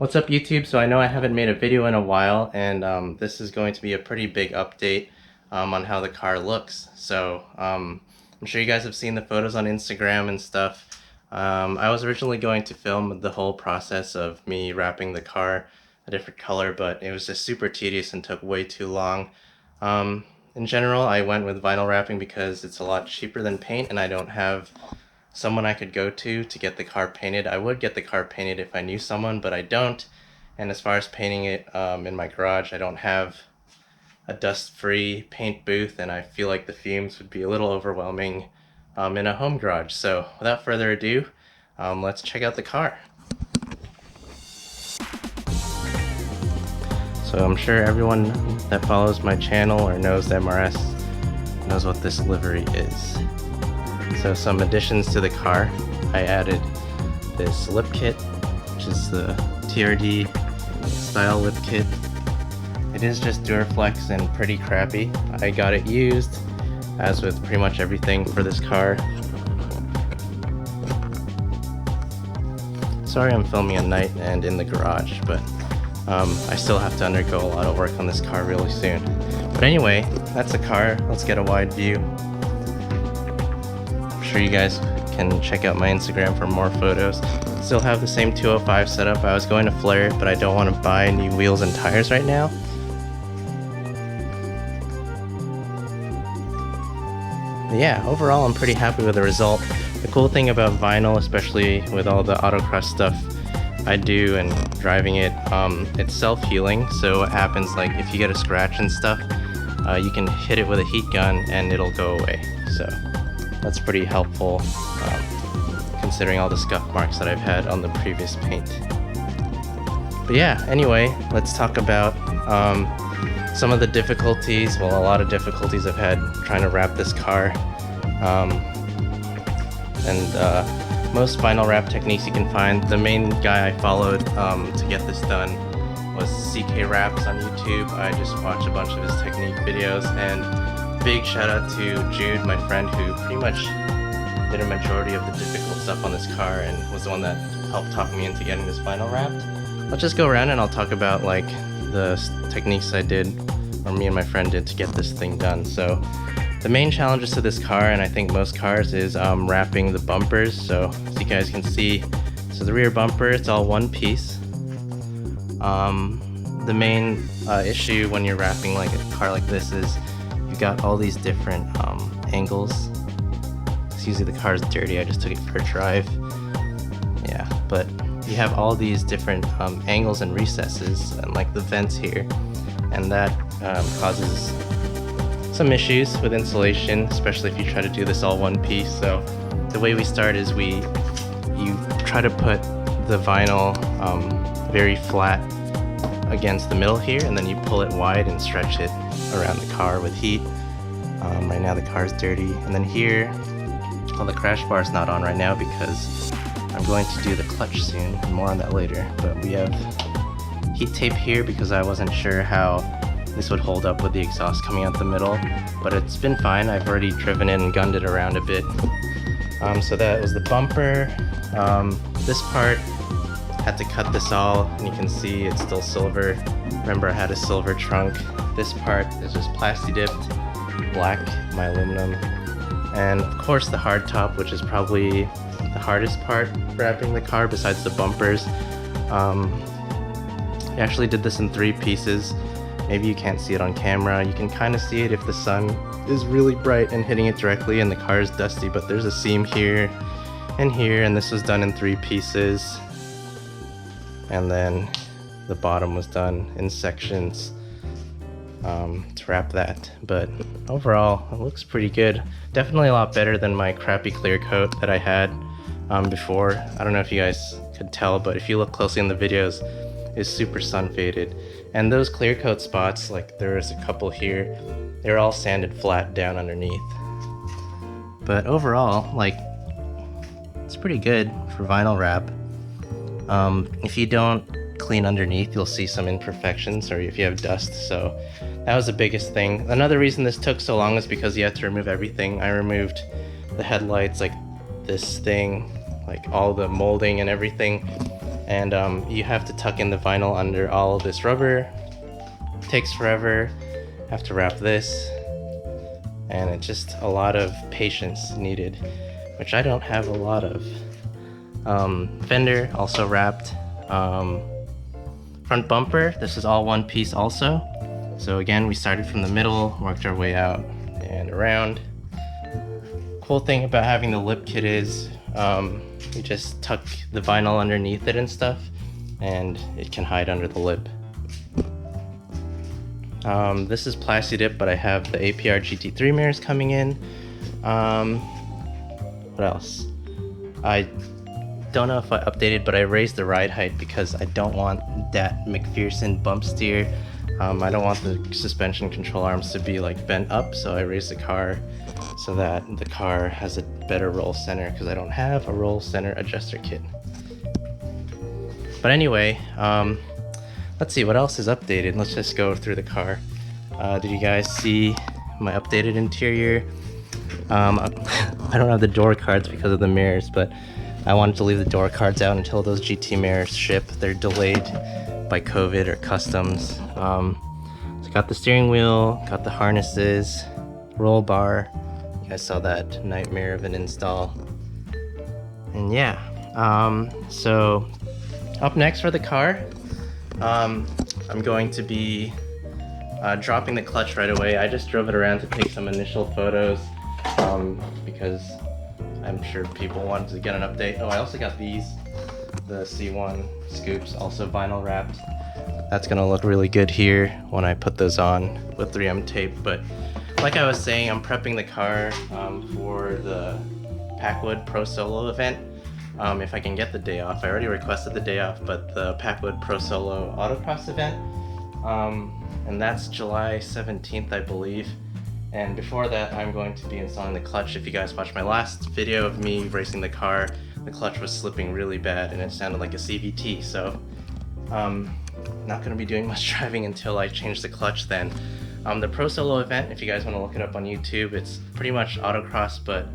What's up YouTube? So I know I haven't made a video in a while, and this is going to be a pretty big update on how the car looks. So I'm sure you guys have seen the photos on Instagram and stuff. I was originally going to film the whole process of me wrapping the car a different color, but it was just super tedious and took way too long. In general, I went with vinyl wrapping because it's a lot cheaper than paint, and I don't have someone I could go to get the car painted. I would get the car painted if I knew someone, but I don't. And as far as painting it in my garage, I don't have a dust-free paint booth, and I feel like the fumes would be a little overwhelming in a home garage. So without further ado, let's check out the car. So I'm sure everyone that follows my channel or knows the MRS knows what this livery is. So some additions to the car, I added this lip kit, which is the TRD style lip kit. It is just Duraflex and pretty crappy. I got it used, as with pretty much everything for this car. Sorry I'm filming at night and in the garage, but I still have to undergo a lot of work on this car really soon. But anyway, that's the car. Let's get a wide view. I'm sure you guys can check out my Instagram for more photos. Still have the same 205 setup. I was going to flare it, but I don't want to buy new wheels and tires right now. But yeah, overall I'm pretty happy with the result. The cool thing about vinyl, especially with all the autocross stuff I do and driving it, it's self-healing. So what happens, like if you get a scratch and stuff, you can hit it with a heat gun and it'll go away. So that's pretty helpful, considering all the scuff marks that I've had on the previous paint. But yeah, anyway, let's talk about some of the difficulties, well, a lot of difficulties I've had trying to wrap this car. Most vinyl wrap techniques you can find. The main guy I followed to get this done was CK Wraps on YouTube. I just watched a bunch of his technique videos, and big shout out to Jude, my friend, who pretty much did a majority of the difficult stuff on this car and was the one that helped talk me into getting this vinyl wrapped. I'll just go around and I'll talk about like the techniques I did, or me and my friend did, to get this thing done. So the main challenges to this car, and I think most cars, is wrapping the bumpers. So as you guys can see, so the rear bumper, it's all one piece. The main issue when you're wrapping like a car like this is you've got all these different angles. Excuse me, the car's dirty, I just took it for a drive. Yeah, but you have all these different angles and recesses and like the vents here, and that causes some issues with insulation, especially if you try to do this all one piece. So the way we start is you try to put the vinyl very flat against the middle here, and then you pull it wide and stretch it around the car with heat. Right now the car's dirty, and then here, well, the crash bar is not on right now because I'm going to do the clutch soon, more on that later. But we have heat tape here because I wasn't sure how this would hold up with the exhaust coming out the middle, but it's been fine. I've already driven it and gunned it around a bit. So that was the bumper. This part, had to cut this all, and you can see it's still silver. Remember, I had a silver trunk. This part is just plasti dipped black, my aluminum. And of course the hard top, which is probably the hardest part wrapping the car besides the bumpers. I actually did this in 3 pieces. Maybe you can't see it on camera. You can kind of see it if the sun is really bright and hitting it directly and the car is dusty, but there's a seam here and here, and this was done in 3 pieces. And then the bottom was done in sections to wrap that. But overall, it looks pretty good. Definitely a lot better than my crappy clear coat that I had before. I don't know if you guys could tell, but if you look closely in the videos, it's super sun faded. And those clear coat spots, like there's a couple here, they're all sanded flat down underneath. But overall, like, it's pretty good for vinyl wrap. If you don't clean underneath, you'll see some imperfections, or if you have dust. So that was the biggest thing. Another reason this took so long is because you have to remove everything. I removed the headlights, like this thing, like all the molding and everything. and you have to tuck in the vinyl under all of this rubber. Takes forever. Have to wrap this, and it's just a lot of patience needed, which I don't have a lot of. Fender also wrapped. Front bumper, this is all one piece also. So again, we started from the middle, worked our way out and around. Cool thing about having the lip kit is we just tuck the vinyl underneath it and stuff, and it can hide under the lip. This is Plastidip, but I have the APR GT3 mirrors coming in. What else? I don't know if I updated, but I raised the ride height because I don't want that McPherson bump steer. I don't want the suspension control arms to be like bent up, so I raised the car so that the car has a better roll center because I don't have a roll center adjuster kit. But anyway, let's see what else is updated. Let's just go through the car. Did you guys see my updated interior? I don't have the door cards because of the mirrors, but I wanted to leave the door cards out until those GT mirrors ship. They're delayed by COVID or customs. So got the steering wheel, got the harnesses, roll bar. You guys saw that nightmare of an install. And yeah, so up next for the car, I'm going to be dropping the clutch right away. I just drove it around to take some initial photos because I'm sure people wanted to get an update. Oh, I also got these, the C1 scoops, also vinyl wrapped. That's gonna look really good here when I put those on with 3M tape. But like I was saying, I'm prepping the car for the Packwood Pro Solo event. If I can get the day off. I already requested the day off, but the Packwood Pro Solo Autocross event, and that's July 17th, I believe. And before that, I'm going to be installing the clutch. If you guys watched my last video of me racing the car, the clutch was slipping really bad and it sounded like a CVT. So not going to be doing much driving until I change the clutch then. The Pro Solo event, if you guys want to look it up on YouTube, it's pretty much autocross, but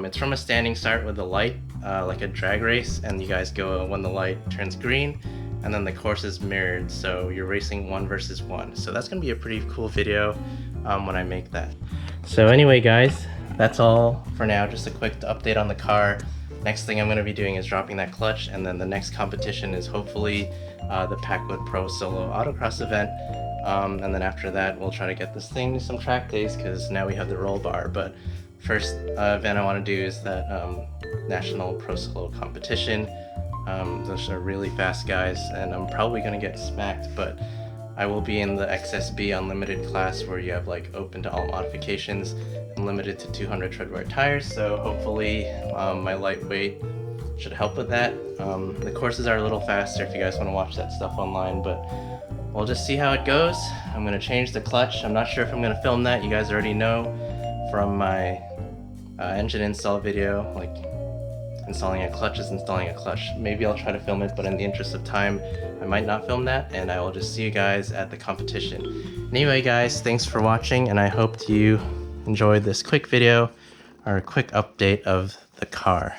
it's from a standing start with a light, like a drag race, and you guys go when the light turns green, and then the course is mirrored, so you're racing 1 versus 1. So that's going to be a pretty cool video when I make that. So anyway guys, that's all for now. Just a quick update on the car. Next thing I'm going to be doing is dropping that clutch, and then the next competition is hopefully the Packwood Pro Solo Autocross event. And then after that, we'll try to get this thing to some track days because now we have the roll bar. But first event I want to do is that National Pro Solo competition. Those are really fast guys, and I'm probably going to get smacked, but I will be in the XSB Unlimited class where you have like open to all modifications and limited to 200 treadwear tires. So hopefully my lightweight should help with that. The courses are a little faster if you guys want to watch that stuff online, but we'll just see how it goes. I'm going to change the clutch. I'm not sure if I'm going to film that. You guys already know from my engine install video, like installing a clutch is installing a clutch. Maybe I'll try to film it, but in the interest of time, I might not film that, and I will just see you guys at the competition. Anyway guys, thanks for watching, and I hope you enjoyed this quick video, or a quick update of the car.